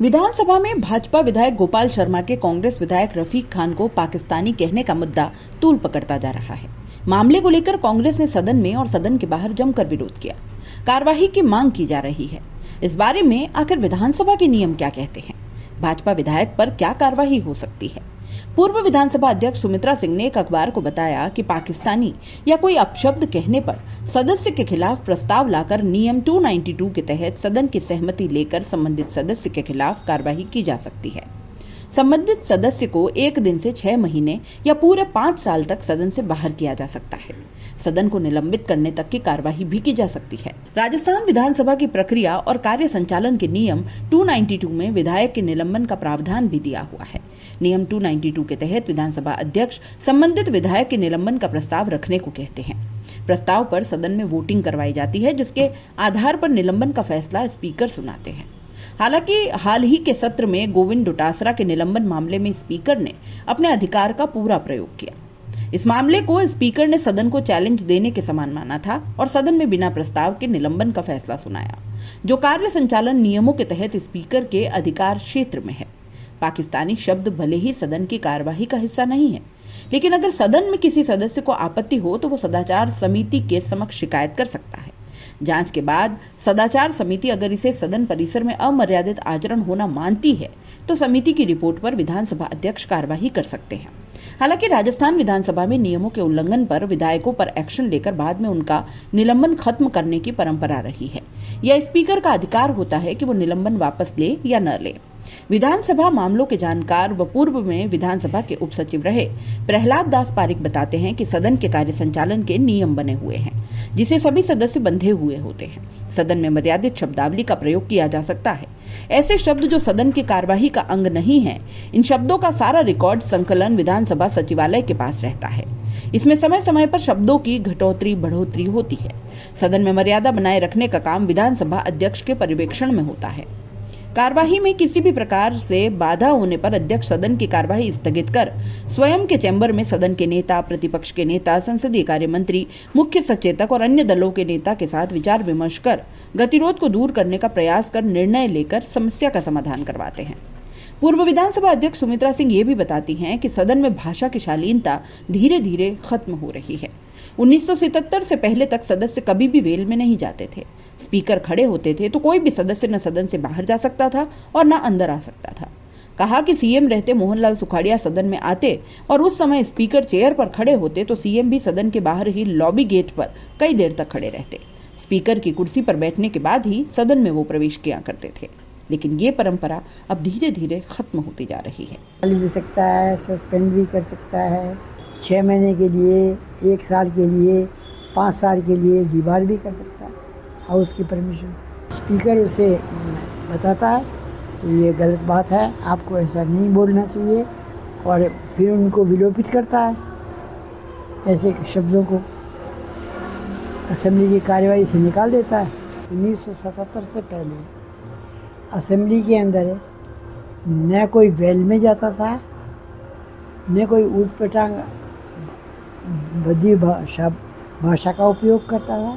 विधानसभा में भाजपा विधायक गोपाल शर्मा के कांग्रेस विधायक रफीक खान को पाकिस्तानी कहने का मुद्दा तूल पकड़ता जा रहा है। मामले को लेकर कांग्रेस ने सदन में और सदन के बाहर जमकर विरोध किया। कार्रवाई की मांग की जा रही है। इस बारे में आखिर विधानसभा के नियम क्या कहते हैं? भाजपा विधायक पर क्या कार्रवाई हो सकती है? पूर्व विधानसभा अध्यक्ष सुमित्रा सिंह ने एक अखबार को बताया कि पाकिस्तानी या कोई अपशब्द कहने पर सदस्य के खिलाफ प्रस्ताव लाकर नियम 292 के तहत सदन की सहमति लेकर संबंधित सदस्य के खिलाफ कार्रवाई की जा सकती है। संबंधित सदस्य को 1 दिन से 6 महीने या पूरे 5 साल तक सदन से बाहर किया जा सकता है। सदन को निलंबित करने तक की कार्रवाई भी की जा सकती है। राजस्थान विधानसभा की प्रक्रिया और कार्य संचालन के नियम 292 में विधायक के निलंबन का प्रावधान भी दिया हुआ है। नियम 292 के तहत विधानसभा अध्यक्ष संबंधित विधायक के निलंबन का प्रस्ताव रखने को कहते हैं। प्रस्ताव पर सदन में वोटिंग करवाई जाती है, जिसके आधार पर निलंबन का फैसला स्पीकर सुनाते हैं। हालांकि हाल ही के सत्र में गोविंद डोटासरा के निलंबन मामले में स्पीकर ने अपने अधिकार का पूरा प्रयोग किया। इस मामले को स्पीकर ने सदन को चैलेंज देने के समान माना था और सदन में बिना प्रस्ताव के निलंबन का फैसला सुनाया, जो कार्य संचालन नियमों के तहत स्पीकर के अधिकार क्षेत्र में है। पाकिस्तानी शब्द भले ही सदन की कार्यवाही का हिस्सा नहीं है, लेकिन अगर सदन में किसी सदस्य को आपत्ति हो तो वो सदाचार समिति के समक्ष शिकायत कर सकता है। जांच के बाद सदाचार समिति अगर इसे सदन परिसर में अमर्यादित आचरण होना मानती है तो समिति की रिपोर्ट पर विधानसभा अध्यक्ष कार्यवाही कर सकते हैं। हालांकि राजस्थान विधानसभा में नियमों के उल्लंघन पर विधायकों पर एक्शन लेकर बाद में उनका निलंबन खत्म करने की परंपरा रही है। यह स्पीकर का अधिकार होता है कि वो निलंबन वापस ले या न ले। विधानसभा मामलों के जानकार व पूर्व में विधानसभा के उप सचिव रहे प्रहलाद दास पारिक बताते हैं कि सदन के कार्य संचालन के नियम बने हुए हैं, जिसे सभी सदस्य बंधे हुए होते हैं। सदन में मर्यादित शब्दावली का प्रयोग किया जा सकता है। ऐसे शब्द जो सदन की कार्यवाही का अंग नहीं है, इन शब्दों का सारा रिकॉर्ड संकलन विधानसभा सचिवालय के पास रहता है। इसमें समय समय पर शब्दों की घटोतरी बढ़ोतरी होती है। सदन में मर्यादा बनाए रखने का काम विधानसभा अध्यक्ष के पर्यवेक्षण में होता है। कार्यवाही में किसी भी प्रकार से बाधा होने पर अध्यक्ष सदन की कार्यवाही स्थगित कर स्वयं के चैम्बर में सदन के नेता, प्रतिपक्ष के नेता, संसदीय कार्य मंत्री, मुख्य सचेतक और अन्य दलों के नेता के साथ विचार विमर्श कर गतिरोध को दूर करने का प्रयास कर निर्णय लेकर समस्या का समाधान करवाते हैं। पूर्व विधानसभा अध्यक्ष सुमित्रा सिंह ये भी बताती हैं कि सदन में भाषा की शालीनता धीरे धीरे खत्म हो रही है। 1977 से पहले तक सदस्य कभी भी वेल में नहीं जाते थे। स्पीकर खड़े होते थे तो कोई भी सदस्य न सदन से बाहर जा सकता था और न अंदर आ सकता था। कहा कि सीएम रहते मोहनलाल सुखाड़िया सदन में आते और उस समय स्पीकर चेयर पर खड़े होते तो सीएम भी सदन के बाहर ही लॉबी गेट पर कई देर तक खड़े रहते। स्पीकर की कुर्सी पर बैठने के बाद ही सदन में वो प्रवेश किया करते थे। लेकिन ये परंपरा अब धीरे धीरे खत्म होती जा रही है। भी सकता है, सस्पेंड भी कर सकता है, 6 महीने के लिए, 1 साल के लिए, 5 साल के लिए डिबार भी कर सकता है हाउस की परमिशन से। स्पीकर उसे बताता है ये गलत बात है, आपको ऐसा नहीं बोलना चाहिए, और फिर उनको विलोपित करता है। ऐसे शब्दों को असेंबली की कार्यवाही से निकाल देता है। 1977 से पहले असेंबली के अंदर न कोई वेल में जाता था, न कोई ऊट पटांग बदी भाषा का उपयोग करता था।